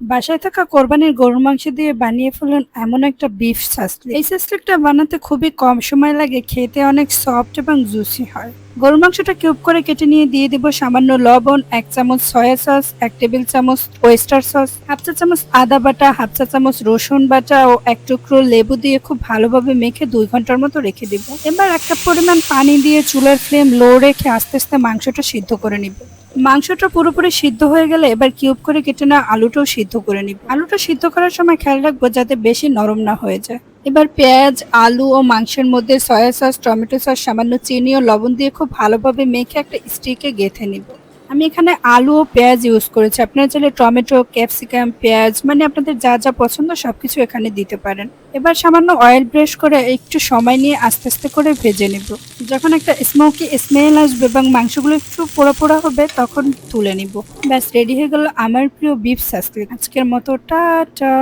বাসায় থাকা কোরবানির গরুর মাংস দিয়ে বানিয়ে ফেলুন এমন একটা বিফ সাসলিক। এই সাসলিকটা বানাতে খুবই কম সময় লাগে, খেতে অনেক সফট এবং জুসি হয়। গরুর মাংসটা কিউব করে কেটে নিয়ে দিয়ে দিব সামান্য লবণ, 1 চামচ সয়া সস, 1 টেবিল চামচ ওয়েস্টার সস, হাফ চা চামচ আদা বাটা, হাফ চা চামচ রসুন বাটা ও 1 টুকরো লেবু দিয়ে খুব ভালোভাবে মেখে 2 ঘন্টার মতো রেখে দিব। এবার 1 কাপ পরিমাণ পানি দিয়ে চুলার ফ্লেম লো রেখে আস্তে আস্তে মাংসটা সিদ্ধ করে নিব। মাংসটা পুরোপুরি সিদ্ধ হয়ে গেলে এবার কিউব করে কেটে নেওয়া আলুটাও সিদ্ধ করে নিব। আলুটা সিদ্ধ করার সময় খেয়াল রাখবো যাতে বেশি নরম না হয়ে যায়। এবার পেঁয়াজ, আলু ও মাংসের মধ্যে সয়া সস, টমেটো সস, সামান্য চিনি ও লবণ দিয়ে খুব ভালোভাবে মেখে একটা স্টিকে গেঁথে নিব। আমি এখানে আলু ও পেঁয়াজ ইউজ করেছি, আপনারা চাইলে টমেটো, ক্যাপসিকাম, পেঁয়াজ মানে আপনাদের যা যা পছন্দ সবকিছু এখানে দিতে পারেন। এবার সামান্য অয়েল ব্রাশ করে একটু সময় নিয়ে আস্তে আস্তে করে ভেজে নেব। যখন একটা স্মোকি স্মেল আসবে এবং মাংসগুলো একটু পোড়া পোড়া হবে তখন তুলে নিব। ব্যাস রেডি হয়ে গেল আমার প্রিয় বিফ সাসলিক। আজকের মতো টাটা।